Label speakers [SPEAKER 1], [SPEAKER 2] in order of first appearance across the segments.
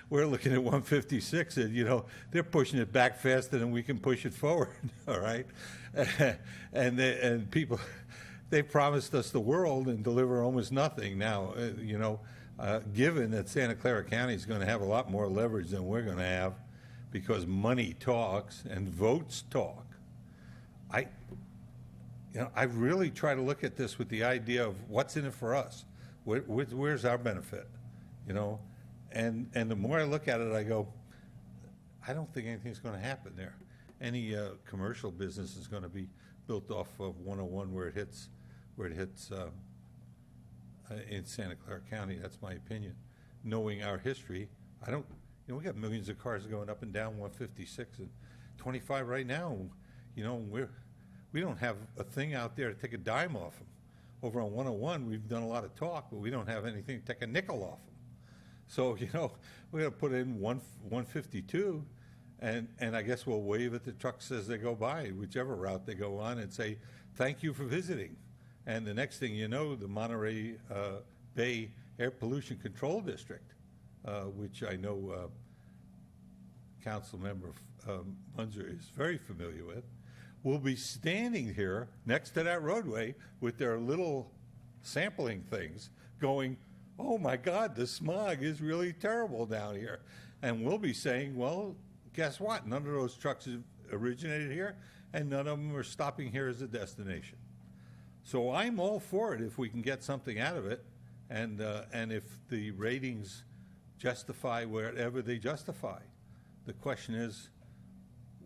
[SPEAKER 1] we're looking at 156, and, they're pushing it back faster than we can push it forward, all right? And people, they promised us the world and deliver almost nothing. Now, given that Santa Clara County is going to have a lot more leverage than we're going to have because money talks and votes talk, I really try to look at this with the idea of what's in it for us. Where's our benefit? And the more I look at it, I go, I don't think anything's going to happen there. Any commercial business is going to be built off of 101 where it hits in Santa Clara County. That's my opinion. Knowing our history, we got millions of cars going up and down 156 and 25 right now. We don't have a thing out there to take a dime off them. Over on 101, we've done a lot of talk, but we don't have anything to take a nickel off them. So, we're going to put in 152, and I guess we'll wave at the trucks as they go by, whichever route they go on, and say, thank you for visiting. And the next thing you know, the Monterey Bay Air Pollution Control District, which I know Council Member Munzer is very familiar with, will be standing here next to that roadway with their little sampling things going, oh my God, the smog is really terrible down here. And we'll be saying, well, guess what? None of those trucks have originated here, and none of them are stopping here as a destination. So I'm all for it if we can get something out of it, and if the ratings justify wherever they justify. The question is,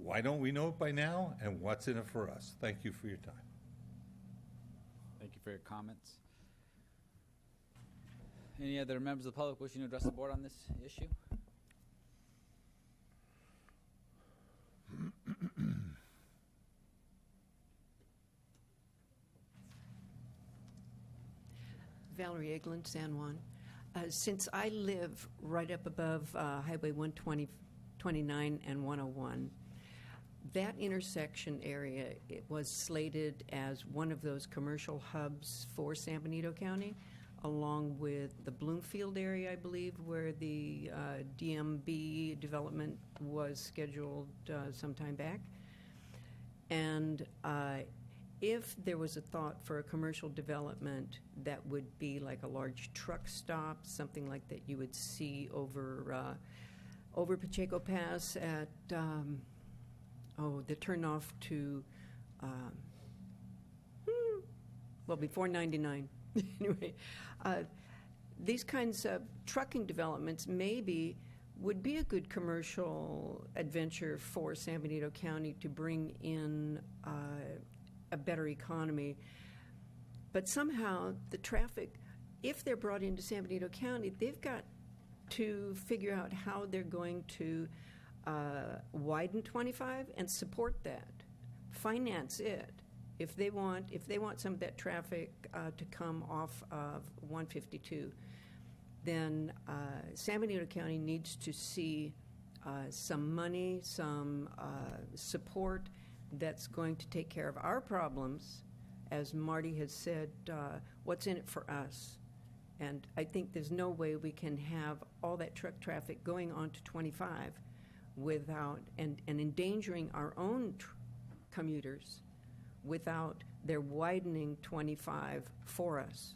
[SPEAKER 1] why don't we know it by now, and what's in it for us? Thank you for your time.
[SPEAKER 2] Thank you for your comments. Any other members of the public wishing to address the board on this issue?
[SPEAKER 3] Valerie Eglin, San Juan. Since I live right up above Highway 129 and 101, that intersection area, it was slated as one of those commercial hubs for San Benito County, along with the Bloomfield area, I believe, where the DMB development was scheduled some time back. And if there was a thought for a commercial development that would be like a large truck stop, something like that you would see over Pacheco Pass at the turnoff to before 99. Anyway, these kinds of trucking developments maybe would be a good commercial adventure for San Benito County to bring in a better economy. But somehow the traffic, if they're brought into San Benito County, they've got to figure out how they're going to widen 25 and support that, finance it. If they want some of that traffic to come off of 152, then San Benito County needs to see some money, some support that's going to take care of our problems. As Marty has said, what's in it for us? And I think there's no way we can have all that truck traffic going on to 25 without, and endangering our own commuters without their widening 25 for us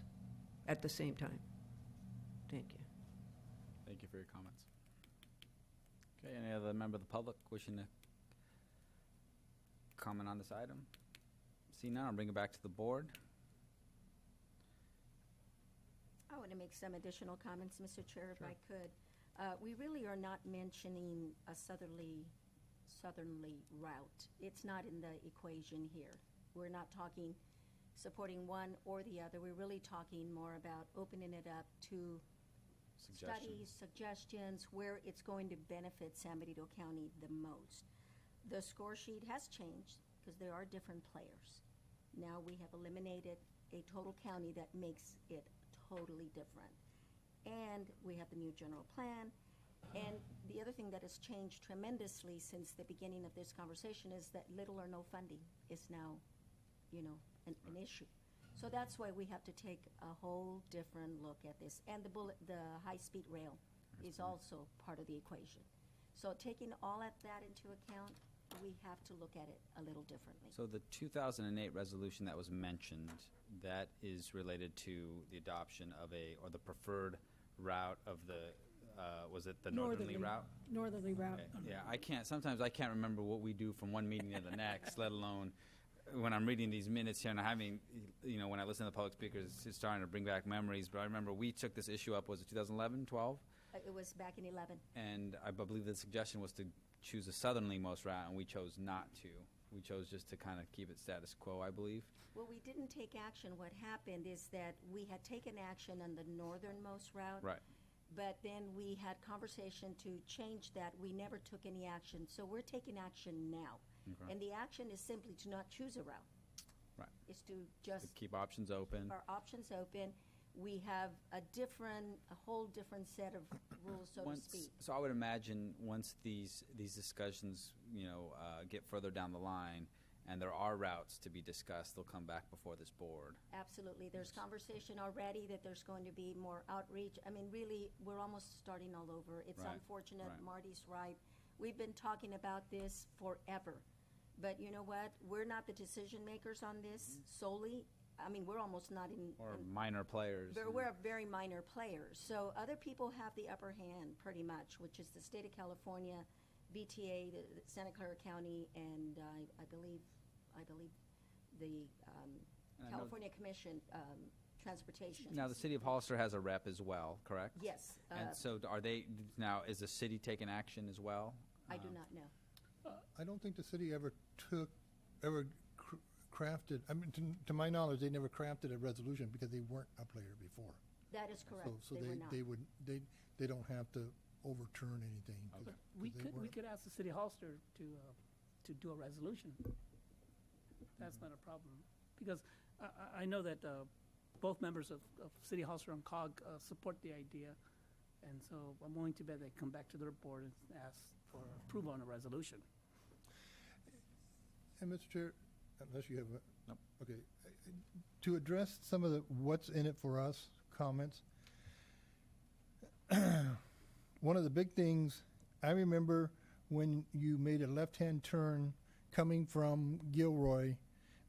[SPEAKER 3] at the same time. Thank you.
[SPEAKER 2] Thank you for your comments. Okay, any other member of the public wishing to comment on this item? See none, I'll bring it back to the board.
[SPEAKER 4] I want to make some additional comments, Mr. Chair, if I could. We really are not mentioning a southerly route. It's not in the equation here. We're not talking supporting one or the other. We're really talking more about opening it up to studies, suggestions, where it's going to benefit San Benito County the most. The score sheet has changed because there are different players. Now we have eliminated a total county that makes it totally different. And we have the new general plan. And the other thing that has changed tremendously since the beginning of this conversation is that little or no funding is now, an issue. So that's why we have to take a whole different look at this. And the high-speed rail is also part of the equation. So taking all of that into account, we have to look at it a little differently.
[SPEAKER 2] So the 2008 resolution that was mentioned, that is related to the adoption of or the preferred route of the, was it the northerly route?
[SPEAKER 5] Northerly route.
[SPEAKER 2] Okay. Yeah, sometimes I can't remember what we do from one meeting to the next, let alone when I'm reading these minutes here and having, when I listen to the public speakers, it's starting to bring back memories. But I remember we took this issue up, was it 2011, 12?
[SPEAKER 4] It was back in 11.
[SPEAKER 2] And I believe the suggestion was to choose the southerly-most route, and we chose not to. We chose just to kind of keep it status quo, I believe.
[SPEAKER 4] Well, we didn't take action. What happened is that we had taken action on the northernmost route.
[SPEAKER 2] Right.
[SPEAKER 4] But then we had conversation to change that. We never took any action. So we're taking action now.
[SPEAKER 2] Okay.
[SPEAKER 4] And the action is simply to not choose a route.
[SPEAKER 2] Right.
[SPEAKER 4] It's to just
[SPEAKER 2] Keep options open.
[SPEAKER 4] our options open. We have a whole different set of rules, so to speak.
[SPEAKER 2] So I would imagine once these discussions, get further down the line, and there are routes to be discussed, they'll come back before this board.
[SPEAKER 4] Absolutely. There's conversation already that there's going to be more outreach. I mean, really, we're almost starting all over. It's
[SPEAKER 2] Right,
[SPEAKER 4] unfortunate.
[SPEAKER 2] right.
[SPEAKER 4] Marty's right. We've been talking about this forever. But you know what? We're not the decision makers on this solely. I mean, we're almost not in.
[SPEAKER 2] Or minor players.
[SPEAKER 4] We're very minor players. So other people have the upper hand pretty much, which is the state of California, VTA, the Santa Clara County, and I believe the
[SPEAKER 2] And I know-
[SPEAKER 4] California Commission, Transportation.
[SPEAKER 2] Now, the city of Hollister has a rep as well, correct?
[SPEAKER 4] Yes.
[SPEAKER 2] And so are they, now, is the city taking action as well?
[SPEAKER 4] I do not know.
[SPEAKER 6] I don't think the city ever crafted, I mean, to my knowledge, they never crafted a resolution because they weren't a player before.
[SPEAKER 4] That is correct.
[SPEAKER 6] So
[SPEAKER 4] They were not.
[SPEAKER 6] they don't have to overturn anything. 'cause-
[SPEAKER 2] Okay.
[SPEAKER 6] 'cause
[SPEAKER 5] We
[SPEAKER 6] they
[SPEAKER 5] could
[SPEAKER 6] weren't.
[SPEAKER 5] ask the city Hollister to do a resolution. That's not a problem. Because I know that both members of City Hollister and COG support the idea. And so I'm willing to bet they come back to their board and ask for approval on a resolution.
[SPEAKER 6] And Mr. Chair, unless you have a.
[SPEAKER 2] Nope.
[SPEAKER 6] Okay. To address some of the what's in it for us comments, one of the big things, I remember when you made a left-hand turn coming from Gilroy,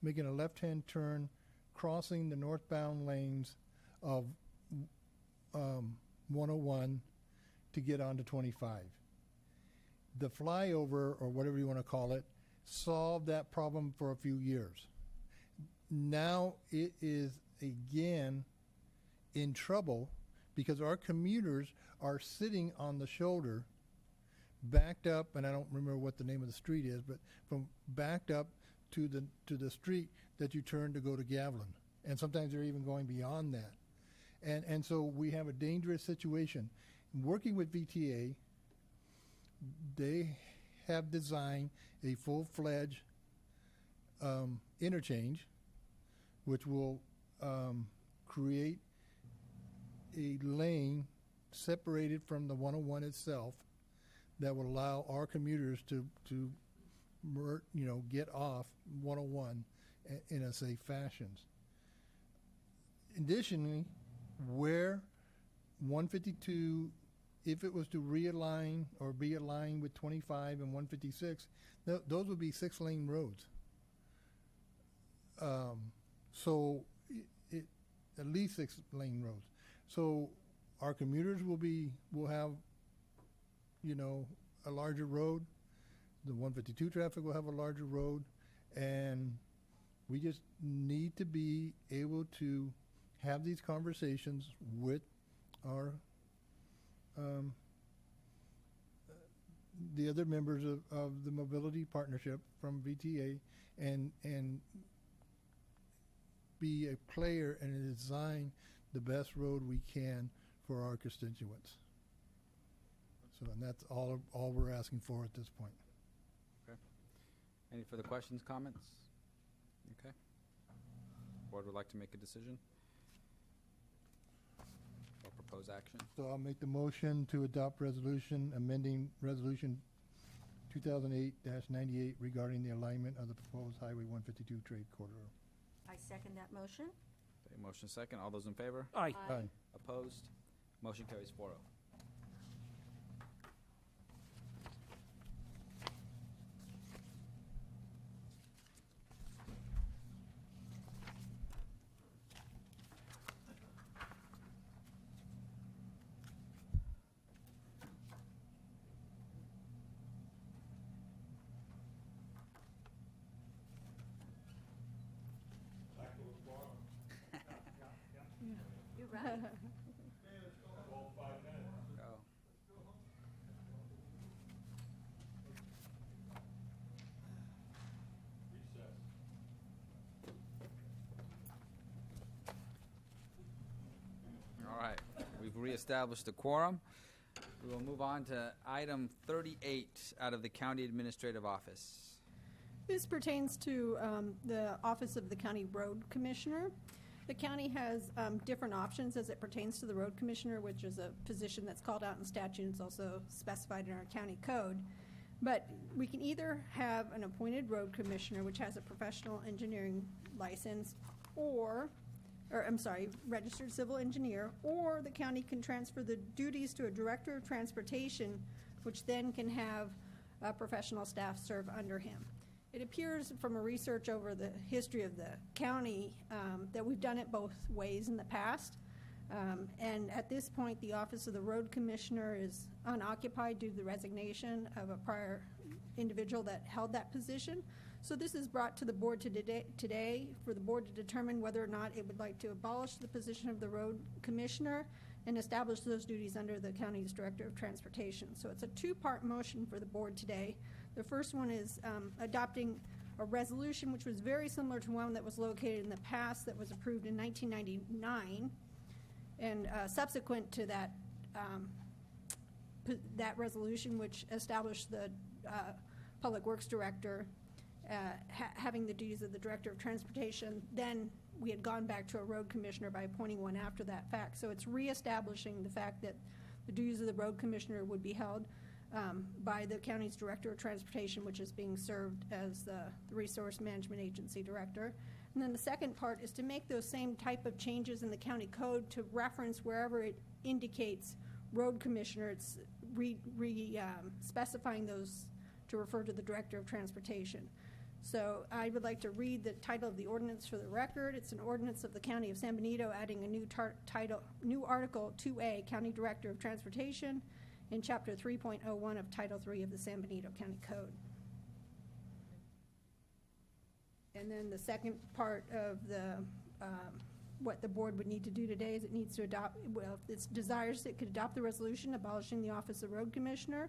[SPEAKER 6] making a left-hand turn, crossing the northbound lanes of 101 to get onto 25. The flyover, or whatever you want to call it, solved that problem for a few years. Now it is again in trouble because our commuters are sitting on the shoulder, backed up, and I don't remember what the name of the street is, but from backed up to the street that you turn to go to Gavilan, and sometimes they're even going beyond that, and so we have a dangerous situation. Working with VTA, they have designed a full-fledged interchange, which will create a lane separated from the 101 itself that will allow our commuters to get off 101 in a safe fashion. Additionally, where 152, if it was to realign or be aligned with 25 and 156, those would be 6-lane roads. So at least 6-lane roads. So our commuters will have, a larger road. The 152 traffic will have a larger road, and we just need to be able to have these conversations with our the other members of the mobility partnership from VTA and be a player and design the best road we can for our constituents. So, and that's all we're asking for at this point.
[SPEAKER 2] Any further questions, comments? Okay. Board would like to make a decision? Or propose action?
[SPEAKER 6] So I'll make the motion to adopt resolution amending resolution 2008-98 regarding the alignment of the proposed Highway 152 trade corridor.
[SPEAKER 4] I second that motion.
[SPEAKER 2] Okay, motion second. All those in favor?
[SPEAKER 5] Aye.
[SPEAKER 6] Aye.
[SPEAKER 2] Opposed? Motion carries 4-0. All right, we've reestablished the quorum. We will move on to item 38 out of the County Administrative Office.
[SPEAKER 7] This pertains to the Office of the County Road Commissioner. The county has different options as it pertains to the Road Commissioner, which is a position that's called out in statute and it's also specified in our county code. But we can either have an appointed Road Commissioner, which has a professional engineering license, registered civil engineer, or the county can transfer the duties to a Director of Transportation, which then can have professional staff serve under him. It appears from a research over the history of the county that we've done it both ways in the past. And at this point, the Office of the Road Commissioner is unoccupied due to the resignation of a prior individual that held that position. So this is brought to the board today for the board to determine whether or not it would like to abolish the position of the Road Commissioner and establish those duties under the county's Director of Transportation. So it's a two-part motion for the board today. The first one is adopting a resolution which was very similar to one that was located in the past that was approved in 1999. And subsequent to that, that resolution, which established the Public Works Director having the duties of the Director of Transportation, then we had gone back to a Road Commissioner by appointing one after that fact. So it's reestablishing the fact that the duties of the Road Commissioner would be held by the county's Director of Transportation, which is being served as the Resource Management Agency Director. And then the second part is to make those same type of changes in the county code to reference wherever it indicates Road Commissioner. It's specifying those to refer to the Director of Transportation. So I would like to read the title of the ordinance for the record. It's an ordinance of the County of San Benito adding a new Article 2A, County Director of Transportation, in Chapter 3.01 of Title 3 of the San Benito County Code. And then the second part of the what the board would need to do today is it needs to adopt, well, if it desires, it could adopt the resolution abolishing the Office of Road Commissioner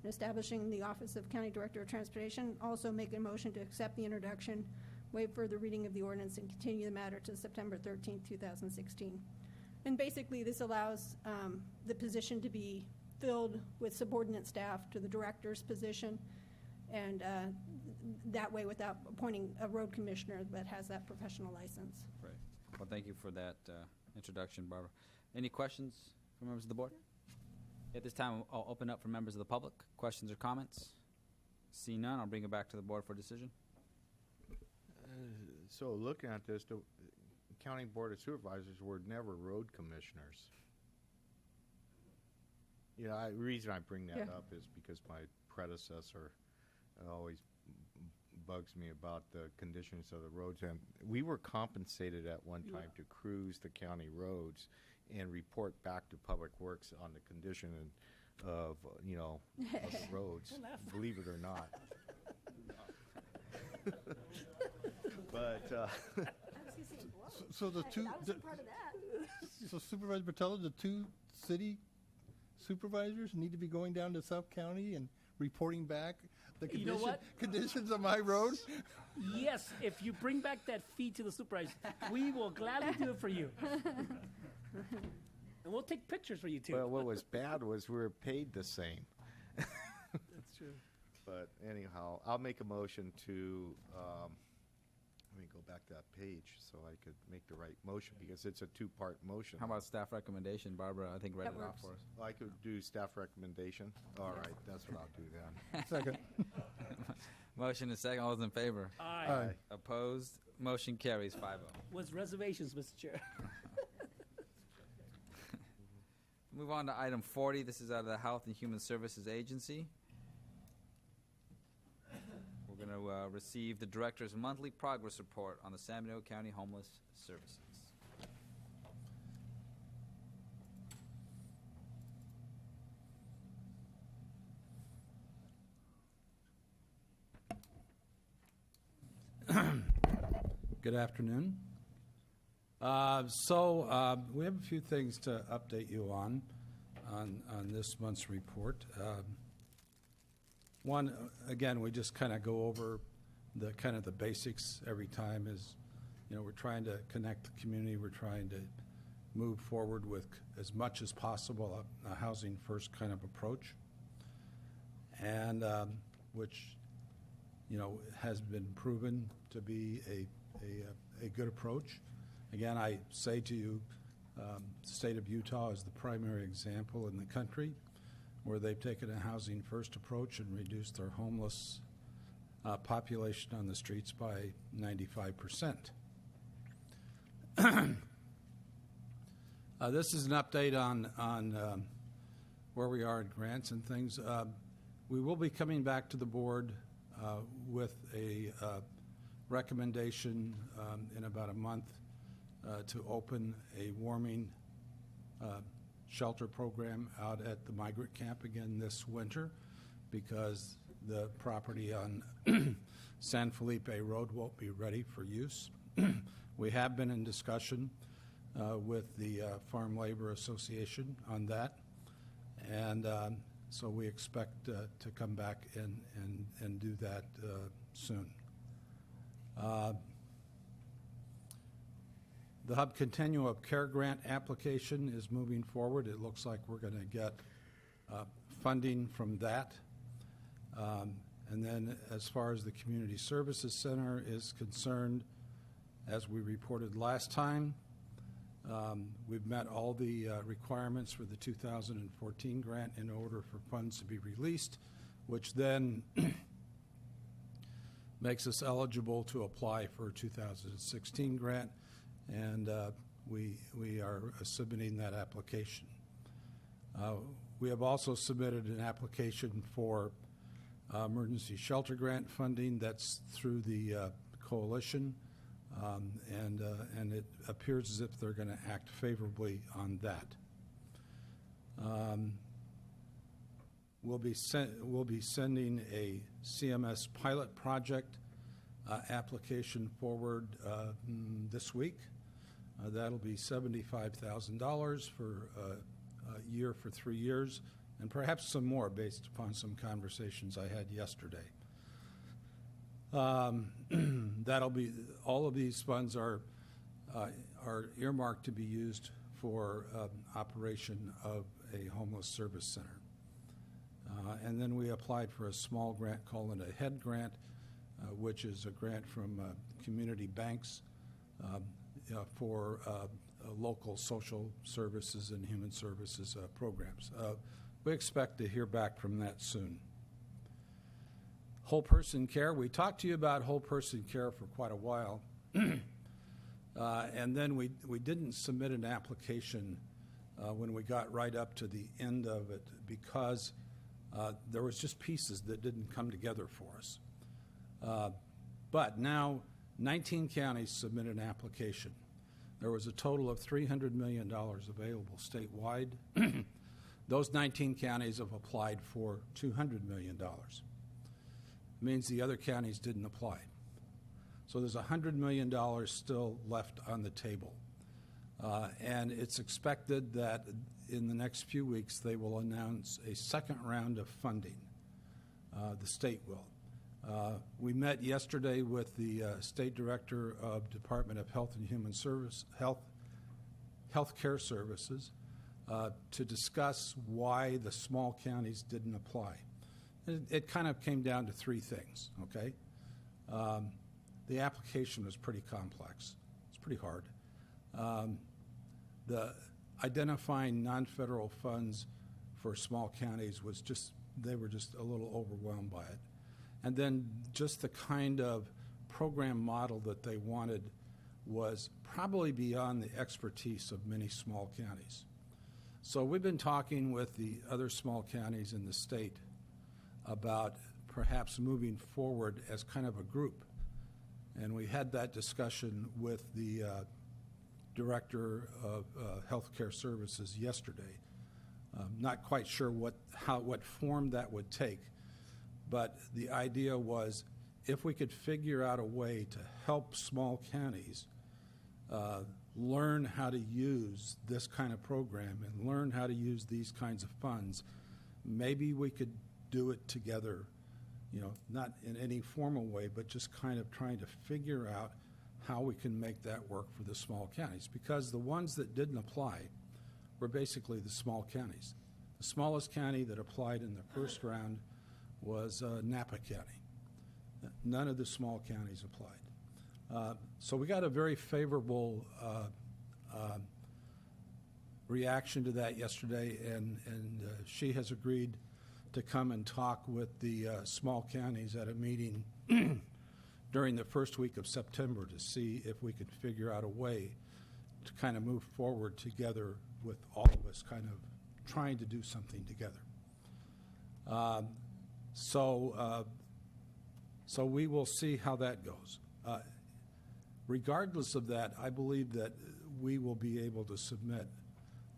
[SPEAKER 7] and establishing the Office of County Director of Transportation. Also make a motion to accept the introduction, waive further reading of the ordinance, and continue the matter to September 13th, 2016. And basically this allows the position to be filled with subordinate staff to the director's position, and that way without appointing a road commissioner that has that professional license.
[SPEAKER 2] Right. Well, thank you for that introduction, Barbara. Any questions from members of the board? At this time, I'll open up for members of the public. Questions or comments? See none, I'll bring it back to the board for decision.
[SPEAKER 8] So looking at this, the County Board of Supervisors were never road commissioners. The reason I bring that up is because my predecessor always bugs me about the conditions of the roads. And we were compensated at one time to cruise the county roads and report back to Public Works on the condition of of the roads, believe it or not. But
[SPEAKER 6] so the two.
[SPEAKER 4] I was a part of that.
[SPEAKER 6] So Supervisor Bertello, the two city supervisors need to be going down to South County and reporting back the conditions of my road?
[SPEAKER 5] Yes, if you bring back that fee to the supervisor, we will gladly do it for you. And we'll take pictures for you, too.
[SPEAKER 8] Well, what was bad was we were paid the same.
[SPEAKER 5] That's true.
[SPEAKER 8] But anyhow, I'll make a motion to, let me go back to that page so I could make the right motion, because it's a two-part motion.
[SPEAKER 2] How about staff recommendation? Barbara, I think, read
[SPEAKER 3] That
[SPEAKER 2] it off
[SPEAKER 3] works.
[SPEAKER 2] for us.
[SPEAKER 8] Well, I could do staff recommendation. All right, that's what I'll do then.
[SPEAKER 6] Second.
[SPEAKER 2] Motion is second. All those in favor?
[SPEAKER 5] Aye.
[SPEAKER 2] Opposed? Motion carries 5-0.
[SPEAKER 5] With reservations, Mr. Chair.
[SPEAKER 2] Move on to item 40. This is out of the Health and Human Services Agency. We're going to receive the Director's monthly progress report on the San Benito County Homeless Services.
[SPEAKER 9] Good afternoon. We have a few things to update you on this month's report. One, again, we just kind of go over the basics every time. Is, we're trying to connect the community. We're trying to move forward with as much as possible a housing first kind of approach, and which has been proven to be a good approach. Again, I say to you, the state of Utah is the primary example in the country where they've taken a housing first approach and reduced their homeless population on the streets by 95%. This is an update on where we are in grants and things. We will be coming back to the board with a recommendation in about a month to open a warming shelter program out at the migrant camp again this winter, because the property on San Felipe Road won't be ready for use. We have been in discussion with the Farm Labor Association on that, and so we expect to come back and do that soon. The Hub Continuum of Care Grant application is moving forward. It looks like we're going to get funding from that. And then as far as the Community Services Center is concerned, as we reported last time, we've met all the requirements for the 2014 grant in order for funds to be released, which then makes us eligible to apply for a 2016 grant, and we are submitting that application. We have also submitted an application for emergency shelter grant funding. That's through the coalition, and it appears as if they're going to act favorably on that. We'll be sending a CMS pilot project application forward this week. That'll be $75,000 for a year for 3 years, and perhaps some more based upon some conversations I had yesterday. That'll be, all of these funds are earmarked to be used for operation of a homeless service center. And then we applied for a small grant called a HEAD grant, which is a grant from community banks for local social services and human services programs. We expect to hear back from that soon. Whole person care. We talked to you about whole person care for quite a while, and then we didn't submit an application when we got right up to the end of it, because there was just pieces that didn't come together for us. But now 19 counties submitted an application. There was a total of $300 million available statewide. Those 19 counties have applied for $200 million. It means the other counties didn't apply. So there's $100 million still left on the table. And it's expected that in the next few weeks they will announce a second round of funding. The state will. We met yesterday with the State Director of Department of Health and Human Service, Health Care Services, to discuss why the small counties didn't apply. It kind of came down to three things, okay? The application was pretty complex. It's pretty hard. The identifying non-federal funds for small counties was just, they were just a little overwhelmed by it. And then just the kind of program model that they wanted was probably beyond the expertise of many small counties. So we've been talking with the other small counties in the state about perhaps moving forward as kind of a group. And we had that discussion with the Director of Health Care Services yesterday. Not quite sure what form that would take, but the idea was if we could figure out a way to help small counties learn how to use this kind of program and learn how to use these kinds of funds, maybe we could do it together, not in any formal way, but just kind of trying to figure out how we can make that work for the small counties. Because the ones that didn't apply were basically the small counties. The smallest county that applied in the first round was Napa County. None of the small counties applied. So we got a very favorable reaction to that yesterday, and she has agreed to come and talk with the small counties at a meeting during the first week of September to see if we could figure out a way to kind of move forward together with all of us kind of trying to do something together. So we will see how that goes. Regardless of that, I believe that we will be able to submit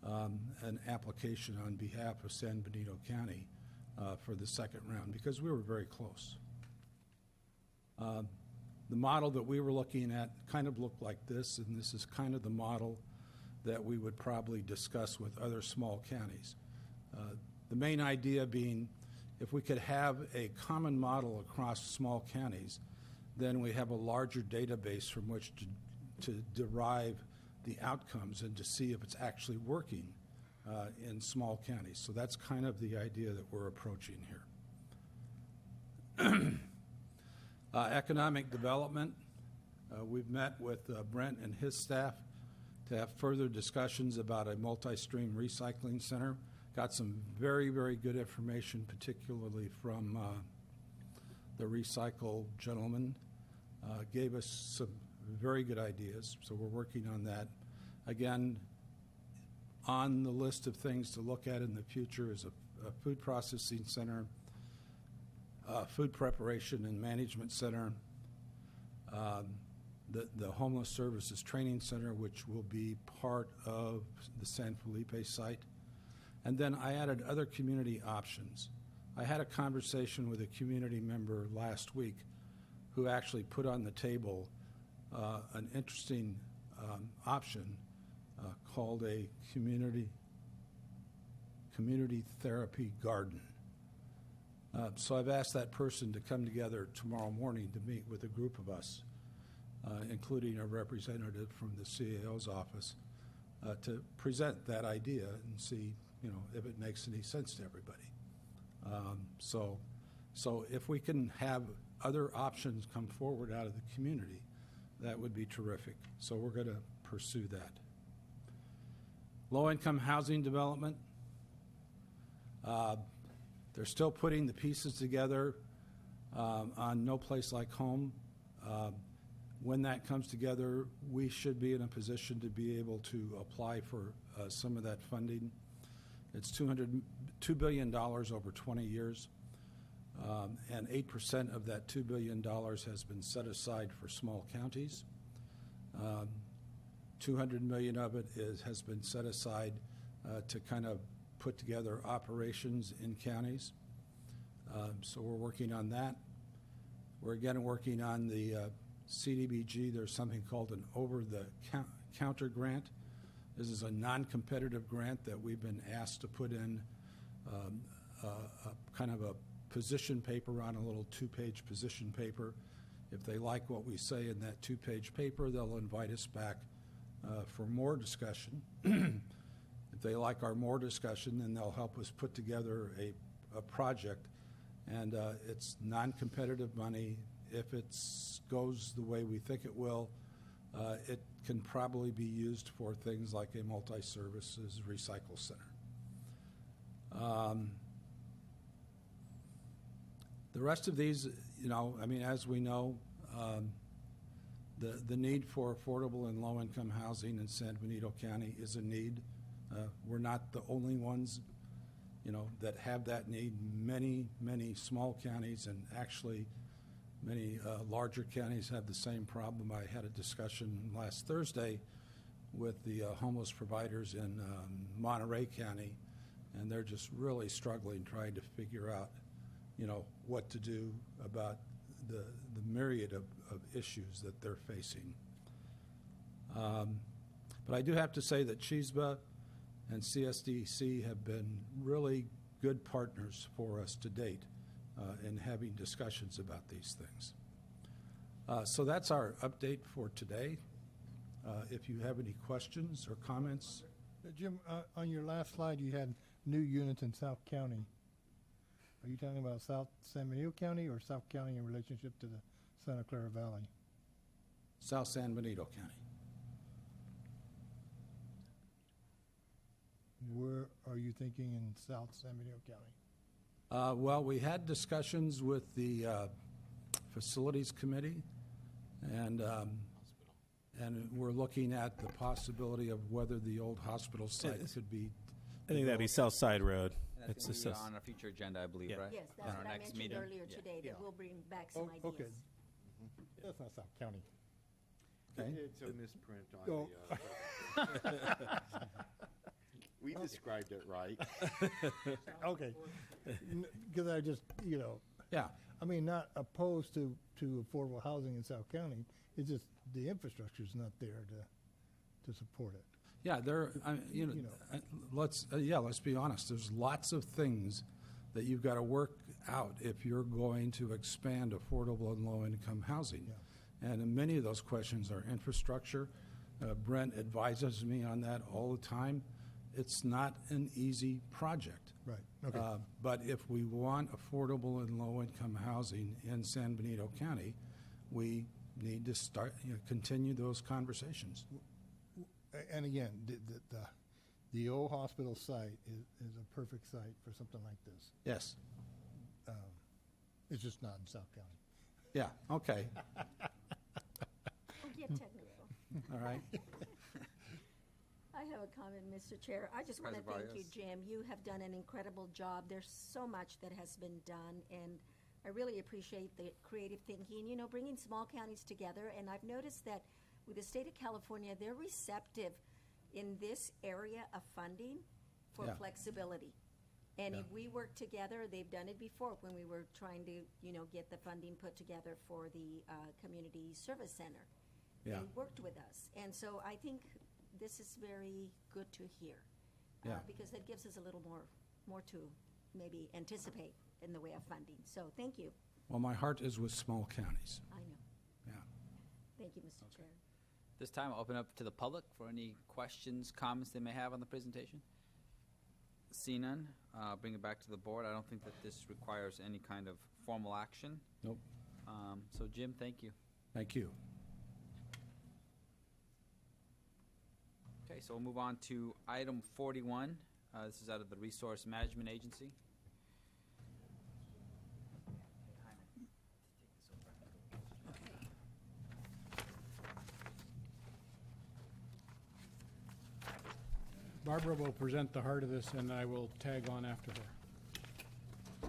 [SPEAKER 9] an application on behalf of San Benito County for the second round because we were very close. The model that we were looking at kind of looked like this, and this is kind of the model that we would probably discuss with other small counties. The main idea being if we could have a common model across small counties, then we have a larger database from which to derive the outcomes and to see if it's actually working in small counties. So that's kind of the idea that we're approaching here. Economic development, we've met with Brent and his staff to have further discussions about a multi-stream recycling center. Got some very, very good information, particularly from the recycle gentleman. Gave us some very good ideas, so we're working on that. Again, on the list of things to look at in the future is a food processing center, food preparation and management center, the homeless services training center, which will be part of the San Felipe site. And then I added other community options. I had a conversation with a community member last week who actually put on the table an interesting option called a community therapy garden. So I've asked that person to come together tomorrow morning to meet with a group of us, including a representative from the CAO's office, to present that idea and see, if it makes any sense to everybody. So if we can have other options come forward out of the community, that would be terrific. So we're going to pursue that. Low-income housing development. They're still putting the pieces together on No Place Like Home. When that comes together, we should be in a position to be able to apply for some of that funding. It's $2 billion over 20 years, and 8% of that $2 billion has been set aside for small counties. $200 million of it has been set aside to kind of put together operations in counties. So we're working on that. We're again working on the CDBG. There's something called an over-the-counter grant. This is a non-competitive grant that we've been asked to put in kind of a position paper on a little 2-page position paper. If they like what we say in that 2-page paper, they'll invite us back for more discussion. If they like our more discussion, then they'll help us put together a project. And it's non-competitive money. If it goes the way we think it will, it can probably be used for things like a multi-services recycle center. The rest of these, as we know, the need for affordable and low-income housing in San Benito County is a need. We're not the only ones, that have that need. Many, many small counties and actually many larger counties have the same problem. I had a discussion last Thursday with the homeless providers in Monterey County, and they're just really struggling trying to figure out, what to do about the myriad of issues that they're facing. But I do have to say that CHISBA and CSDC have been really good partners for us to date in having discussions about these things. So that's our update for today. If you have any questions or comments.
[SPEAKER 6] Jim, on your last slide, you had new units in South County. Are you talking about South San Benito County or South County in relationship to the Santa Clara Valley?
[SPEAKER 9] South San Benito County.
[SPEAKER 6] Where are you thinking in South San Benito County?
[SPEAKER 9] Well, we had discussions with the Facilities Committee, and we're looking at the possibility of whether the old hospital site could be.
[SPEAKER 10] I think that'd be South Side Road.
[SPEAKER 2] And that's
[SPEAKER 10] It's
[SPEAKER 2] gonna be
[SPEAKER 10] the
[SPEAKER 2] on a future agenda, I believe,
[SPEAKER 10] Yeah.
[SPEAKER 2] right?
[SPEAKER 4] Yes,
[SPEAKER 2] On
[SPEAKER 4] that's
[SPEAKER 2] our
[SPEAKER 4] what I
[SPEAKER 2] next
[SPEAKER 4] mentioned
[SPEAKER 2] meeting.
[SPEAKER 4] earlier
[SPEAKER 2] Yeah.
[SPEAKER 4] today, that we'll bring back some ideas.
[SPEAKER 6] Okay. That's not South County.
[SPEAKER 9] Okay.
[SPEAKER 8] It's a misprint on
[SPEAKER 6] Go.
[SPEAKER 8] we described it right.
[SPEAKER 6] Okay. Because I just,
[SPEAKER 9] Yeah.
[SPEAKER 6] I mean, not opposed to affordable housing in South County. It's just the infrastructure's not there to support it.
[SPEAKER 9] Yeah, let's be honest. There's lots of things that you've got to work out if you're going to expand affordable and low-income housing.
[SPEAKER 6] Yeah.
[SPEAKER 9] And many of those questions are infrastructure. Brent advises me on that all the time. It's not an easy project.
[SPEAKER 6] Right. Okay.
[SPEAKER 9] But if we want affordable and low-income housing in San Benito County, we need to continue those conversations.
[SPEAKER 6] And again, the old hospital site is a perfect site for something like this.
[SPEAKER 9] Yes.
[SPEAKER 6] It's just not in South County.
[SPEAKER 9] Yeah. Okay.
[SPEAKER 4] Don't get technical.
[SPEAKER 9] All right.
[SPEAKER 4] I have a comment, Mr. Chair. I just want to
[SPEAKER 2] Supervisor
[SPEAKER 4] thank you,
[SPEAKER 2] Vargas.
[SPEAKER 4] Jim. You have done an incredible job. There's so much that has been done, and I really appreciate the creative thinking, bringing small counties together. And I've noticed that with the state of California, they're receptive in this area of funding for
[SPEAKER 9] Yeah.
[SPEAKER 4] flexibility. And
[SPEAKER 9] Yeah.
[SPEAKER 4] if we work together, they've done it before when we were trying to, get the funding put together for the Community Service Center.
[SPEAKER 9] Yeah.
[SPEAKER 4] They worked with us. And so I think this is very good to hear.
[SPEAKER 9] Yeah.
[SPEAKER 4] Because that gives us a little more to maybe anticipate in the way of funding. So thank you.
[SPEAKER 9] Well, my heart is with small counties.
[SPEAKER 4] I know.
[SPEAKER 9] Yeah.
[SPEAKER 4] Thank you, Mr. Chair.
[SPEAKER 2] This time, I'll open up to the public for any questions, comments they may have on the presentation. See none, bring it back to the board. I don't think that this requires any kind of formal action.
[SPEAKER 9] Nope.
[SPEAKER 2] So Jim, thank you.
[SPEAKER 9] Thank you.
[SPEAKER 2] Okay, so we'll move on to item 41. This is out of the Resource Management Agency.
[SPEAKER 11] Barbara will present the heart of this, and I will tag on after her.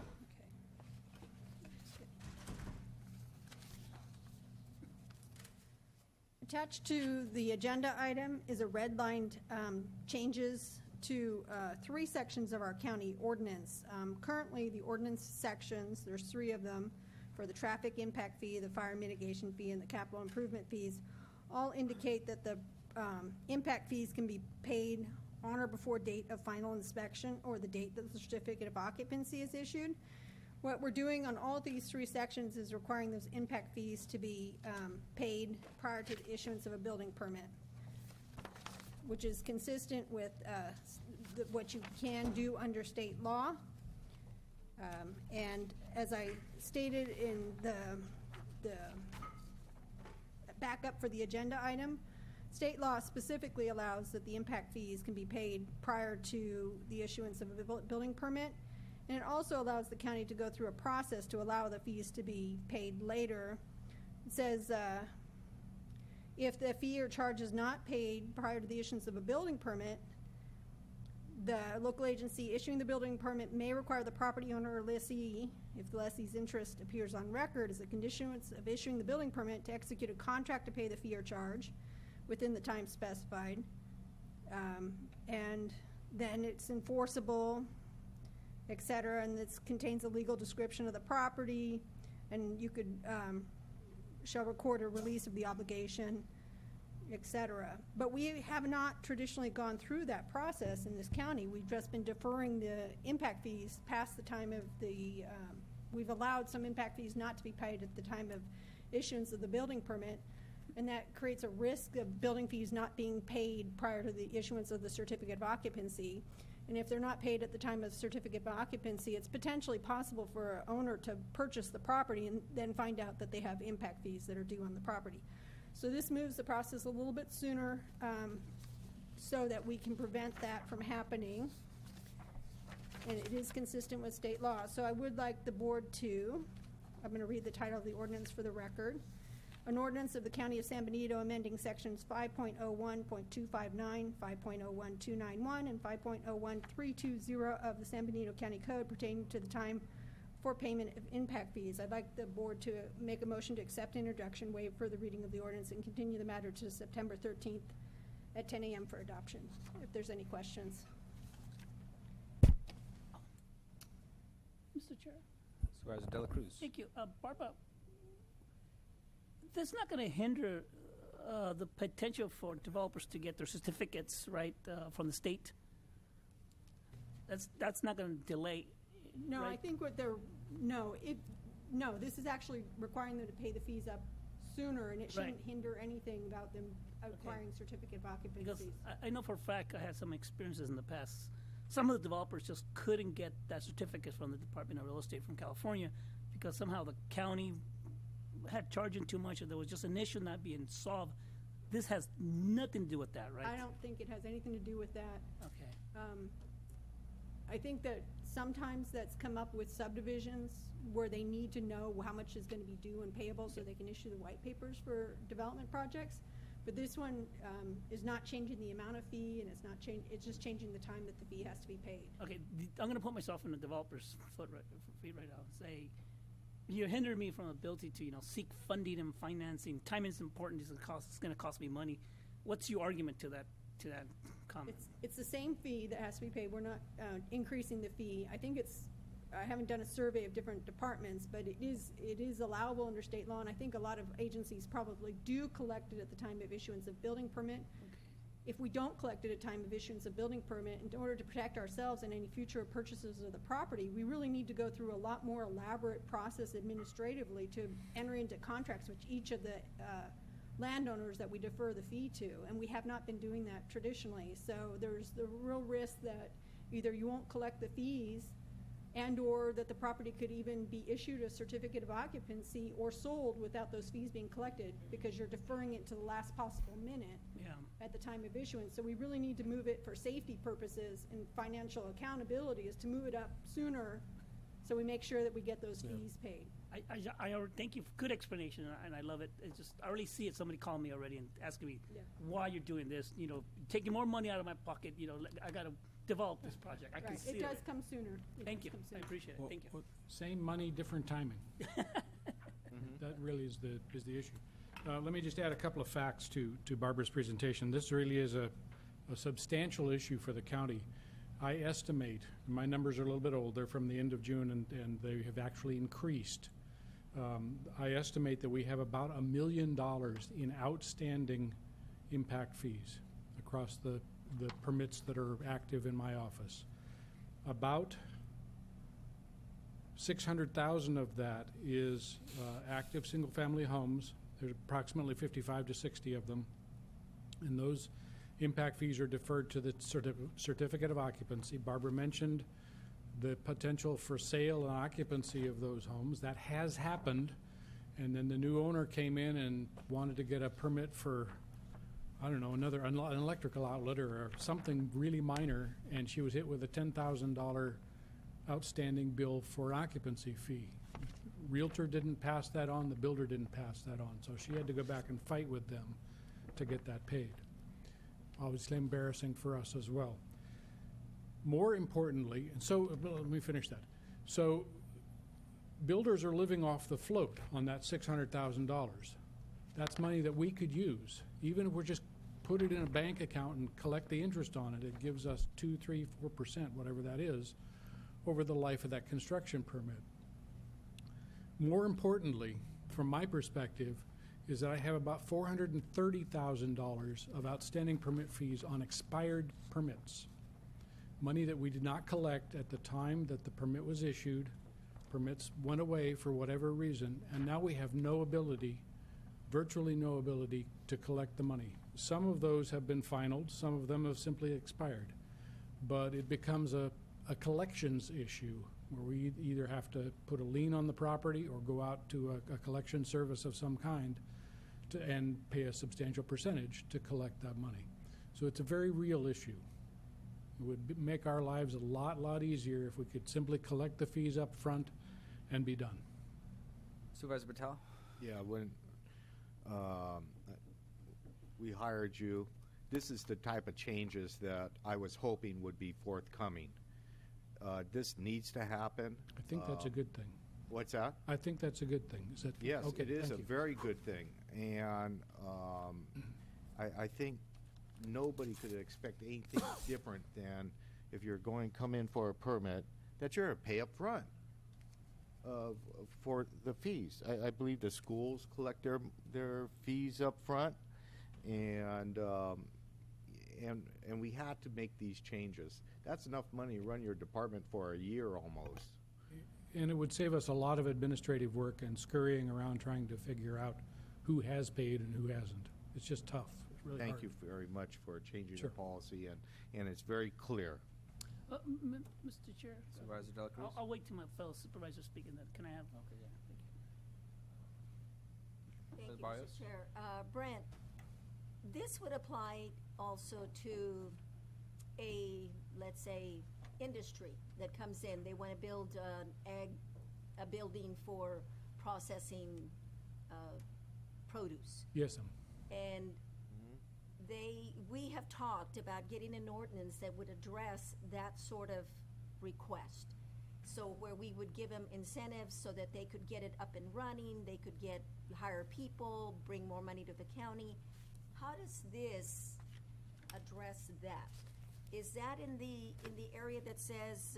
[SPEAKER 7] Attached to the agenda item is a redlined changes to 3 sections of our county ordinance. Currently, the ordinance sections, there's 3 of them, for the traffic impact fee, the fire mitigation fee, and the capital improvement fees, all indicate that the impact fees can be paid on or before date of final inspection or the date that the certificate of occupancy is issued. What we're doing on all these 3 sections is requiring those impact fees to be paid prior to the issuance of a building permit, which is consistent with what you can do under state law. And as I stated in the backup for the agenda item, state law specifically allows that the impact fees can be paid prior to the issuance of a building permit. And it also allows the county to go through a process to allow the fees to be paid later. It says if the fee or charge is not paid prior to the issuance of a building permit, the local agency issuing the building permit may require the property owner or lessee, if the lessee's interest appears on record as a condition of issuing the building permit, to execute a contract to pay the fee or charge within the time specified. And then it's enforceable, et cetera, and this contains a legal description of the property, and you could shall record a release of the obligation. et cetera. But we have not traditionally gone through that process in this county. We've just been deferring the impact fees past the time of the, we've allowed some impact fees not to be paid at the time of issuance of the building permit, and that creates a risk of building fees not being paid prior to the issuance of the certificate of occupancy. And if they're not paid at the time of certificate of occupancy, it's potentially possible for an owner to purchase the property and then find out that they have impact fees that are due on the property. So this moves the process a little bit sooner so that we can prevent that from happening. And it is consistent with state law. So I would like the board to, I'm going to read the title of the ordinance for the record. An ordinance of the County of San Benito amending sections 5.01.259, 5.01291, and 5.01320 of the San Benito County Code pertaining to the time for payment of impact fees. I'd like the board to make a motion to accept introduction, waive further reading of the ordinance, and continue the matter to September 13th at 10 a.m. for adoption, if there's any questions.
[SPEAKER 5] Mr. Chair.
[SPEAKER 2] Supervisor Dela Cruz.
[SPEAKER 5] Thank you. Barbara, that's not going to hinder the potential for developers to get their certificates, right, from the state? That's not going to delay,
[SPEAKER 7] No,
[SPEAKER 5] right?
[SPEAKER 7] I think what they're, no, this is actually requiring them to pay the fees up sooner, and it shouldn't
[SPEAKER 5] Right.
[SPEAKER 7] hinder anything about them acquiring certificate of
[SPEAKER 5] Because
[SPEAKER 7] occupancies.
[SPEAKER 5] I know for a fact, I had some experiences in the past. Some of the developers just couldn't get that certificate from the Department of Real Estate from California because somehow the county had charging too much, or there was just an issue not being solved. This has nothing to do with that, right?
[SPEAKER 7] I don't think it has anything to do with that.
[SPEAKER 5] Okay.
[SPEAKER 7] I think that sometimes that's come up with subdivisions where they need to know how much is going to be due and payable so they can issue the white papers for development projects. But this one is not changing the amount of fee, and it's not it's just changing the time that the fee has to be paid.
[SPEAKER 5] Okay, I'm going to put myself in the developer's feet right now and say, you hinder me from ability to, seek funding and financing. Time is important. It's going to cost me money. What's your argument to that comment?
[SPEAKER 7] It's the same fee that has to be paid. We're not increasing the fee. I think I haven't done a survey of different departments, but it is allowable under state law, and I think a lot of agencies probably do collect it at the time of issuance of building permit.
[SPEAKER 5] Okay.
[SPEAKER 7] If we don't collect it at time of issuance of building permit, in order to protect ourselves and any future purchases of the property, we really need to go through a lot more elaborate process administratively to enter into contracts with each of the landowners that we defer the fee to, and we have not been doing that traditionally. So there's the real risk that either you won't collect the fees and or that the property could even be issued a certificate of occupancy or sold without those fees being collected because you're deferring it to the last possible minute
[SPEAKER 5] Yeah.
[SPEAKER 7] at the time of issuance. So we really need to move it for safety purposes and financial accountability is to move it up sooner so we make sure that we get those fees paid.
[SPEAKER 5] I already thank you for good explanation, and I love it. It's just I already see it. Somebody called me already and asking me why you're doing this. Taking more money out of my pocket. I got to develop this project. I can
[SPEAKER 7] Right,
[SPEAKER 5] see
[SPEAKER 7] it does come sooner.
[SPEAKER 5] Thank you. I appreciate it.
[SPEAKER 11] Well,
[SPEAKER 5] Thank you.
[SPEAKER 11] well, same money, different timing. That really is the issue. Let me just add a couple of facts to Barbara's presentation. This really is a substantial issue for the county. I estimate, my numbers are a little bit old, they're from the end of June, and they have actually increased. I estimate that we have about $1 million in outstanding impact fees across the permits that are active in my office. About 600,000 of that is active single-family homes. There's approximately 55 to 60 of them, and those impact fees are deferred to the certificate of occupancy. Barbara mentioned the potential for sale and occupancy of those homes. That has happened, and then the new owner came in and wanted to get a permit for, I don't know, an electrical outlet or something really minor, and she was hit with a $10,000 outstanding bill for occupancy fee. Realtor didn't pass that on, the builder didn't pass that on, so she had to go back and fight with them to get that paid. Obviously embarrassing for us as well. More importantly, and so let me finish that. So builders are living off the float on that $600,000. That's money that we could use. Even if we're just put it in a bank account and collect the interest on it, it gives us 2, 3, 4%, whatever that is, over the life of that construction permit. More importantly, from my perspective, is that I have about $430,000 of outstanding permit fees on expired permits. Money that we did not collect at the time that the permit was issued. Permits went away for whatever reason, and now we have no ability, virtually no ability, to collect the money. Some of those have been finalized, some of them have simply expired. But it becomes a collections issue where we either have to put a lien on the property or go out to a collection service of some kind and pay a substantial percentage to collect that money. So it's a very real issue. It would make our lives a lot easier if we could simply collect the fees up front and be done.
[SPEAKER 2] Supervisor Patel?
[SPEAKER 8] Yeah, when we hired you, this is the type of changes that I was hoping would be forthcoming. This needs to happen.
[SPEAKER 11] I think that's a good thing.
[SPEAKER 8] What's that?
[SPEAKER 11] I think that's a good thing. Is that
[SPEAKER 8] Yes,
[SPEAKER 11] okay,
[SPEAKER 8] it is
[SPEAKER 11] thank
[SPEAKER 8] a
[SPEAKER 11] you.
[SPEAKER 8] very good thing. And I think nobody could expect anything different than if you're going to come in for a permit, that you're going to pay up front for the fees. I believe the schools collect their fees up front, and we had to make these changes. That's enough money to run your department for a year almost.
[SPEAKER 11] And it would save us a lot of administrative work and scurrying around trying to figure out who has paid and who hasn't. It's just tough. It's really
[SPEAKER 8] Thank
[SPEAKER 11] hard.
[SPEAKER 8] you very much for changing
[SPEAKER 11] Sure.
[SPEAKER 8] the policy, and it's very clear.
[SPEAKER 5] Mr. Chair,
[SPEAKER 2] Supervisor Dela Cruz?
[SPEAKER 5] I'll wait till my fellow supervisor speak and then can I have?
[SPEAKER 2] Okay, yeah, thank you.
[SPEAKER 4] Thank you,
[SPEAKER 2] Barrios?
[SPEAKER 4] Mr. Chair. Brent, this would apply also to a, let's say, industry that comes in. They want to build a building for processing produce.
[SPEAKER 11] Yes,
[SPEAKER 4] And we have talked about getting an ordinance that would address that sort of request. So where we would give them incentives so that they could get it up and running, they could hire people, bring more money to the county. How does this address that? Is that in the area that says,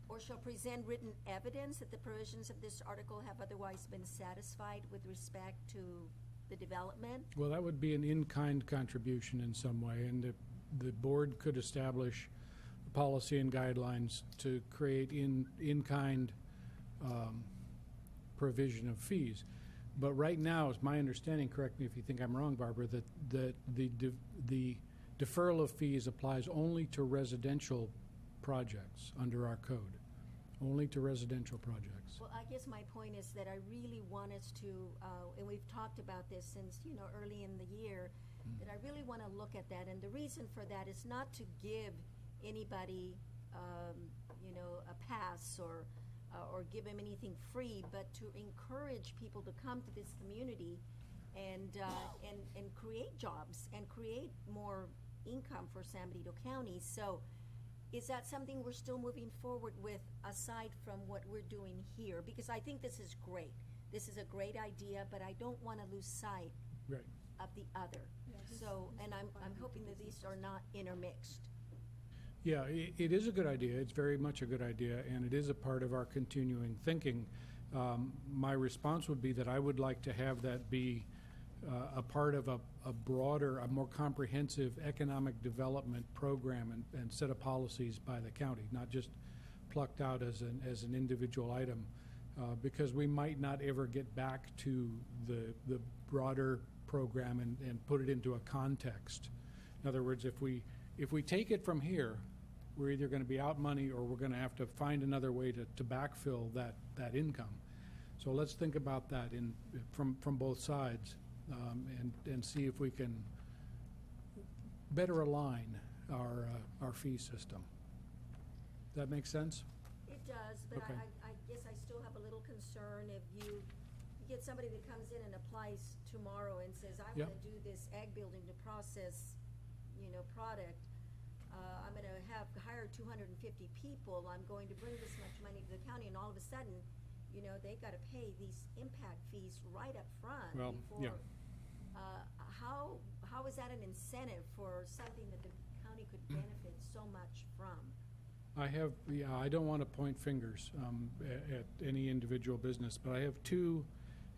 [SPEAKER 4] or shall present written evidence that the provisions of this article have otherwise been satisfied with respect to the development?
[SPEAKER 11] Well, that would be an in-kind contribution in some way, and the board could establish policy and guidelines to create in-kind provision of fees. But right now, it's my understanding, correct me if you think I'm wrong, Barbara, that the deferral of fees applies only to residential projects under our code, only to residential projects.
[SPEAKER 4] Well, I guess my point is that I really want us to, and we've talked about this since, early in the year, that I really want to look at that. And the reason for that is not to give anybody, a pass or give them anything free, but to encourage people to come to this community and create jobs and create more income for San Benito County. So is that something we're still moving forward with aside from what we're doing here? Because I think this is great. This is a great idea, but I don't want to lose sight
[SPEAKER 11] Right.
[SPEAKER 4] of the other. So, and I'm hoping that these are not intermixed.
[SPEAKER 11] Yeah, it is a good idea. It's very much a good idea, and it is a part of our continuing thinking. My response would be that I would like to have that be a part of a broader, a more comprehensive economic development program and set of policies by the county, not just plucked out as an individual item, because we might not ever get back to the broader program and put it into a context. In other words, if we take it from here, we're either going to be out money or we're going to have to find another way to backfill that income. So let's think about that from both sides and see if we can better align our fee system. Does that make sense?
[SPEAKER 4] It does, but
[SPEAKER 11] Okay.
[SPEAKER 4] I guess I still have a little concern if you get somebody that comes in and applies tomorrow and says, I
[SPEAKER 11] Yeah.
[SPEAKER 4] want to do this ag building to process, product. I'm going to hire 250 people. I'm going to bring this much money to the county, and all of a sudden, they got to pay these impact fees right up front.
[SPEAKER 11] Well,
[SPEAKER 4] before.
[SPEAKER 11] yeah.
[SPEAKER 4] How is that an incentive for something that the county could benefit so much from?
[SPEAKER 11] I don't want to point fingers at any individual business, but I have two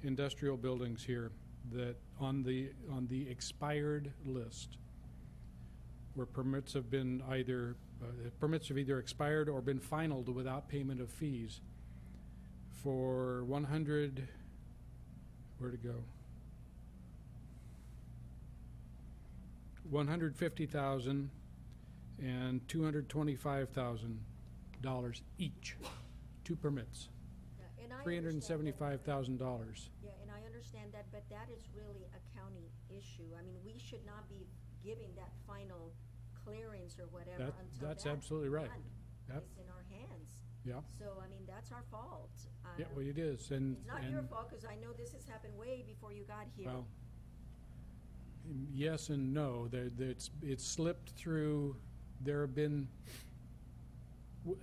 [SPEAKER 11] industrial buildings here that on the expired list, where permits have been either permits have either expired or been finalized without payment of fees for 100, where to go? $150,000 and $225,000 each, 2 permits,
[SPEAKER 4] Yeah, and I understand that.
[SPEAKER 11] $375,000.
[SPEAKER 4] Yeah, and I understand that, but that is really a county issue. I mean, we should not be giving that final clearance or whatever
[SPEAKER 11] That-
[SPEAKER 4] until
[SPEAKER 11] that's
[SPEAKER 4] that's
[SPEAKER 11] absolutely right.
[SPEAKER 4] done.
[SPEAKER 11] Yep.
[SPEAKER 4] It's in our hands.
[SPEAKER 11] Yeah,
[SPEAKER 4] So, I mean, that's our fault.
[SPEAKER 11] yeah, well, it is, and
[SPEAKER 4] It's not your fault, because I know this has happened way before you got here.
[SPEAKER 11] well, yes and no. It's slipped through. There have been.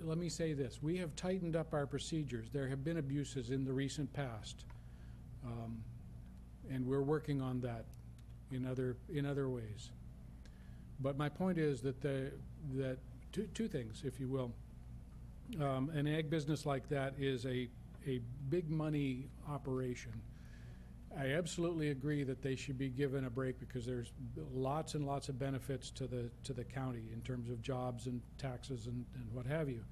[SPEAKER 11] Let me say this: we have tightened up our procedures. There have been abuses in the recent past, and we're working on that in other ways. But my point is that two things, if you will. An ag business like that is a big money operation. I absolutely agree that they should be given a break because there's lots and lots of benefits to the county in terms of jobs and taxes and what have you.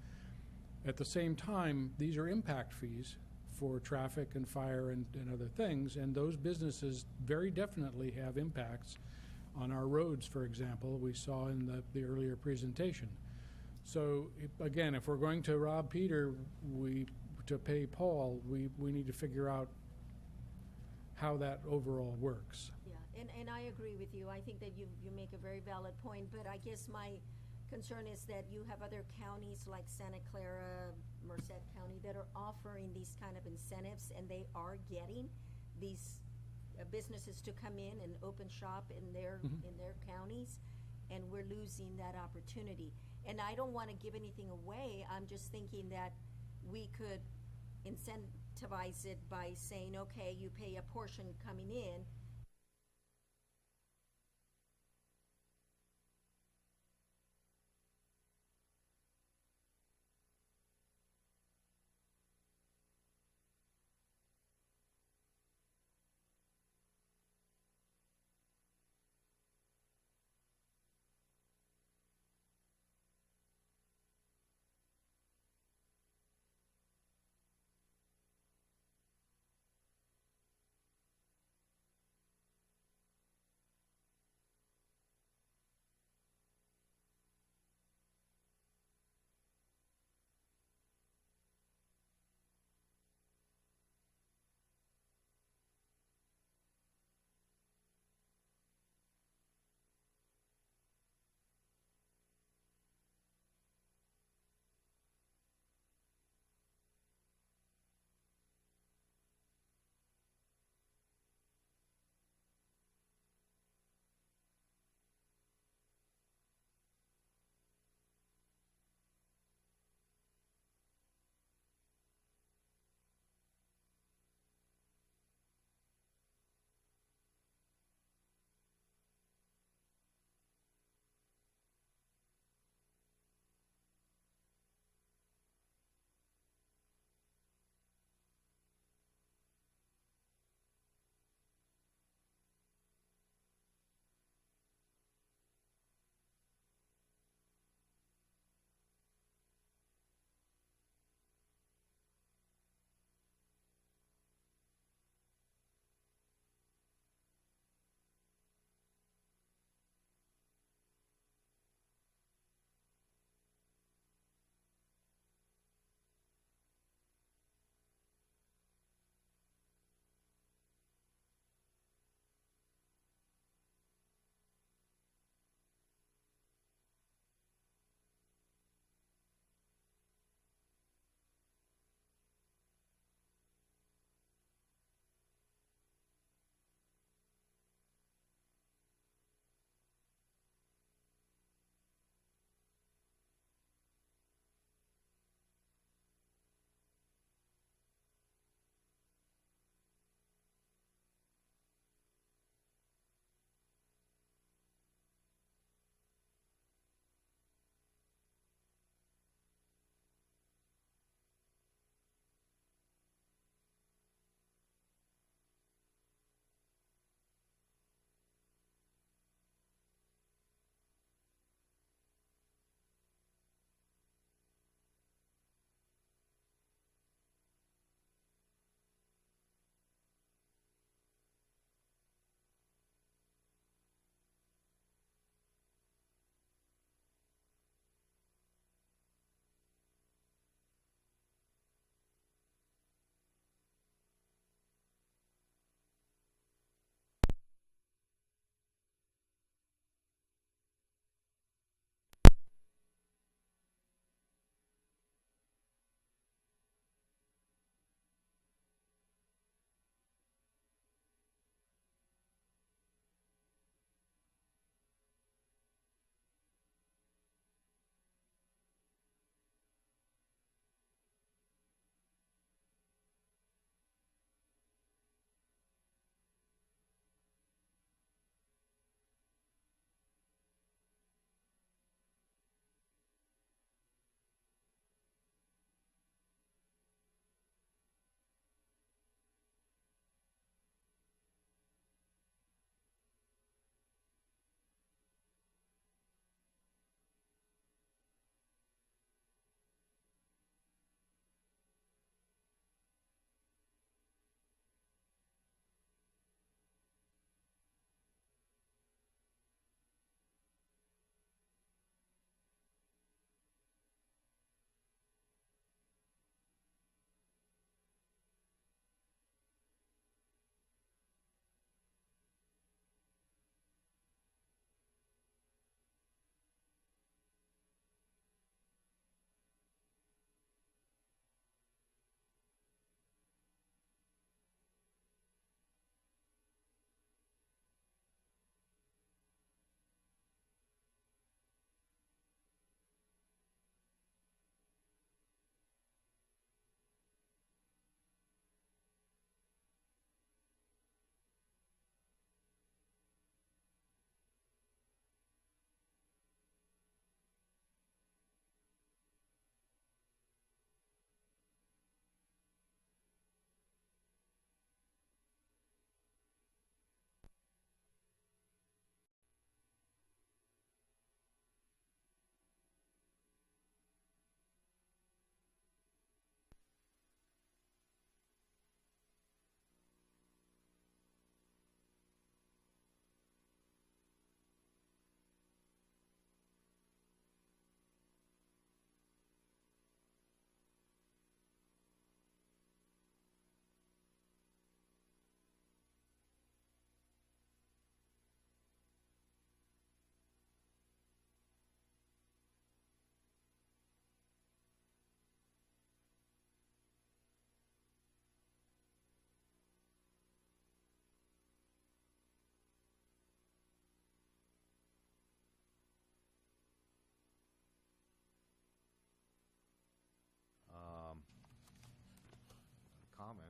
[SPEAKER 11] At the same time, these are impact fees for traffic and fire and other things, and those businesses very definitely have impacts on our roads, for example, we saw in the earlier presentation. So, again, if we're going to rob Peter, to pay Paul, we need to figure out how that overall works.
[SPEAKER 4] Yeah, and I agree with you. I think that you make a very valid point, but I guess my concern is that you have other counties like Santa Clara, Merced County that are offering these kind of incentives, and they are getting these businesses to come in and open shop in their counties, and we're losing that opportunity. And I don't want to give anything away. I'm just thinking that we could incentivize it by saying, okay, you pay a portion coming in,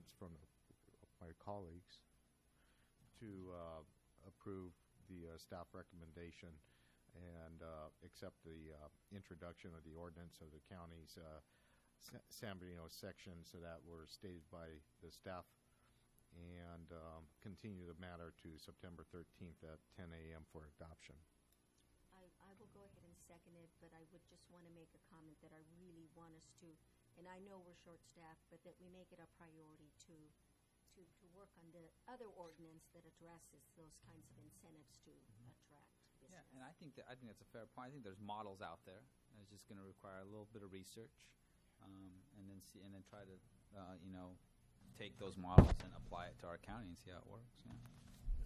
[SPEAKER 8] comments from my colleagues to approve the staff recommendation and accept the introduction of the ordinance of the county's San Bernardino sections that were stated by the staff, and continue the matter to September 13th at 10 a.m. for adoption.
[SPEAKER 4] I will go ahead and second it, but I would just want to make a comment that I really want us to, and I know we're short-staffed, but that we make it a priority to work on the other ordinance that addresses those kinds of incentives to attract business.
[SPEAKER 2] Yeah, and I think that's a fair point. I think there's models out there. And it's just going to require a little bit of research, and then try to take those models and apply it to our county and see how it works. Yeah.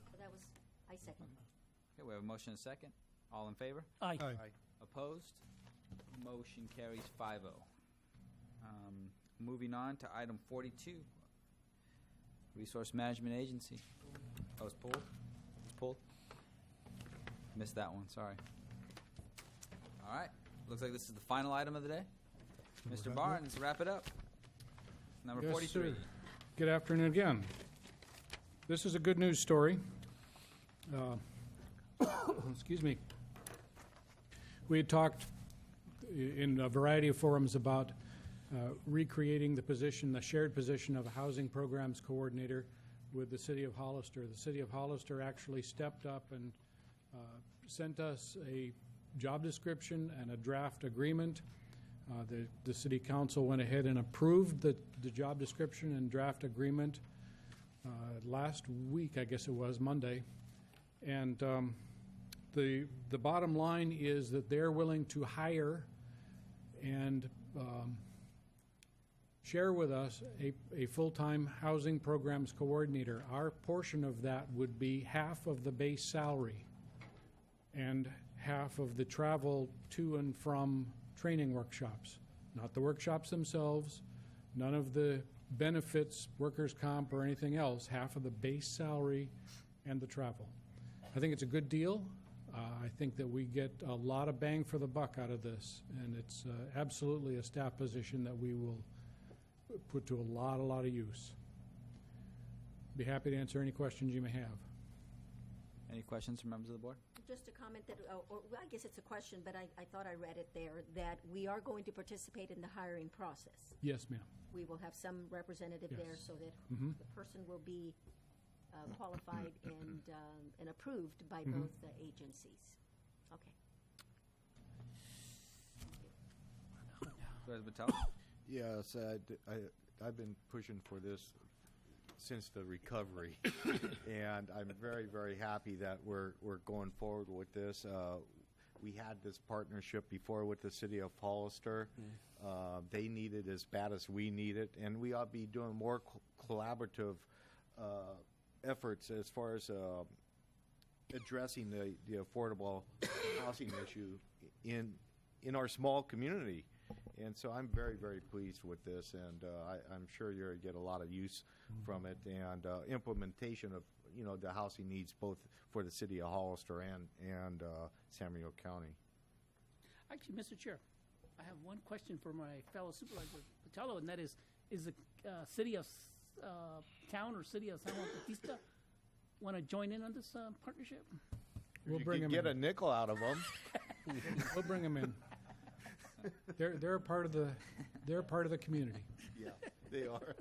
[SPEAKER 4] So that was, I second.
[SPEAKER 2] Okay, we have a motion and a second. All in favor?
[SPEAKER 5] Aye.
[SPEAKER 2] Opposed? Motion carries 5-0. Moving on to item 42, Resource Management Agency. Oh, it's pulled? It's pulled? Missed that one, sorry. All right, looks like this is the final item of the day. Mr. Barnes, wrap it up. Number
[SPEAKER 11] Yes,
[SPEAKER 2] 43.
[SPEAKER 11] sir. Good afternoon again. This is a good news story. Excuse me. We had talked in a variety of forums about recreating the shared position of a housing programs coordinator with the City of Hollister. The City of Hollister actually stepped up and sent us a job description and a draft agreement. The City Council went ahead and approved the job description and draft agreement last week, I guess it was, Monday. And the bottom line is that they're willing to hire and share with us a full-time housing programs coordinator. Our portion of that would be half of the base salary and half of the travel to and from training workshops. Not the workshops themselves, none of the benefits, workers' comp, or anything else, half of the base salary and the travel. I think it's a good deal. I think that we get a lot of bang for the buck out of this, and it's absolutely a staff position that we will put to a lot of use. Be happy to answer any questions you may have.
[SPEAKER 2] Any questions from members of the board?
[SPEAKER 4] Just a comment that, or I guess it's a question, but I thought I read it there, that we are going to participate in the hiring process.
[SPEAKER 11] Yes, ma'am.
[SPEAKER 4] We will have some representative there
[SPEAKER 11] Yes.
[SPEAKER 4] so that
[SPEAKER 11] Mhm.
[SPEAKER 4] the person will be qualified and approved by both the agencies. Okay.
[SPEAKER 2] Supervisor Patel?
[SPEAKER 8] Yes, I've been pushing for this since the recovery, and I'm very, very happy that we're going forward with this. We had this partnership before with the City of Hollister. They need it as bad as we need it, and we ought to be doing more collaborative efforts as far as addressing the affordable housing issue in our small community. And so I'm very, very pleased with this, and I'm sure you're going to get a lot of use from it, and implementation of the housing needs both for the City of Hollister and San Bernardino County.
[SPEAKER 5] Actually, Mr. Chair, I have one question for my fellow Supervisor Patello, and that is the city of town or city of San Juan Bautista want to join in on this partnership?
[SPEAKER 11] We'll
[SPEAKER 8] You
[SPEAKER 11] bring
[SPEAKER 8] can
[SPEAKER 11] them
[SPEAKER 8] get
[SPEAKER 11] in.
[SPEAKER 8] a nickel out of them.
[SPEAKER 11] We'll bring them in. They're a part of the community.
[SPEAKER 8] Yeah, they are.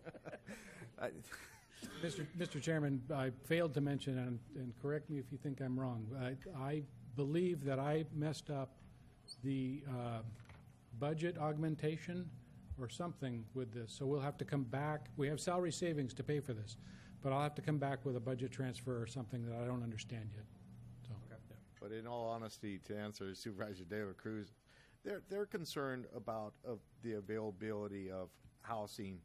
[SPEAKER 11] Mr. Chairman, I failed to mention, and correct me if you think I'm wrong, I believe that I messed up the budget augmentation or something with this, so we'll have to come back. We have salary savings to pay for this, but I'll have to come back with a budget transfer or something that I don't understand yet. So.
[SPEAKER 8] But in all honesty, to answer Supervisor De La Cruz, they're concerned about the availability of housing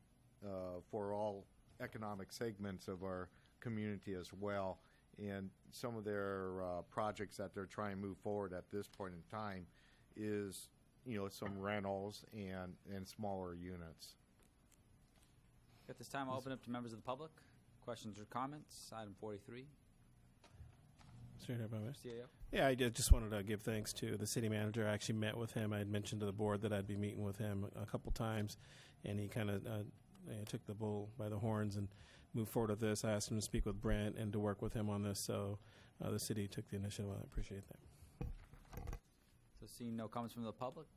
[SPEAKER 8] for all economic segments of our community as well. And some of their projects that they're trying to move forward at this point in time is, some rentals and smaller units.
[SPEAKER 2] At this time, I'll open up to members of the public. Questions or comments? Item 43.
[SPEAKER 10] Straight up,
[SPEAKER 2] CAO.
[SPEAKER 10] Yeah, I just wanted to give thanks to the city manager. I actually met with him. I had mentioned to the board that I'd be meeting with him a couple times, and he kind of took the bull by the horns and moved forward with this. I asked him to speak with Brent and to work with him on this, so the city took the initiative. I appreciate that.
[SPEAKER 2] So seeing no comments from the public,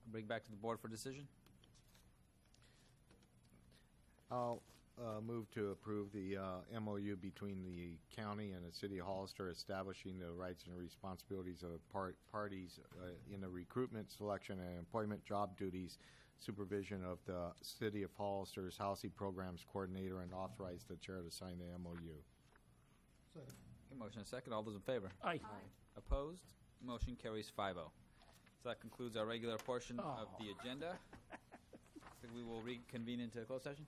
[SPEAKER 2] I'll bring back to the board for decision.
[SPEAKER 8] I'll move to approve the MOU between the county and the city of Hollister establishing the rights and responsibilities of parties in the recruitment, selection, and employment job duties, supervision of the city of Hollister's housing programs coordinator, and authorize the chair to sign the MOU.
[SPEAKER 2] Okay, motion and second. All those in favor?
[SPEAKER 5] Aye.
[SPEAKER 2] Opposed? Motion carries 5-0. So that concludes our regular portion of the agenda. So we will reconvene into closed session.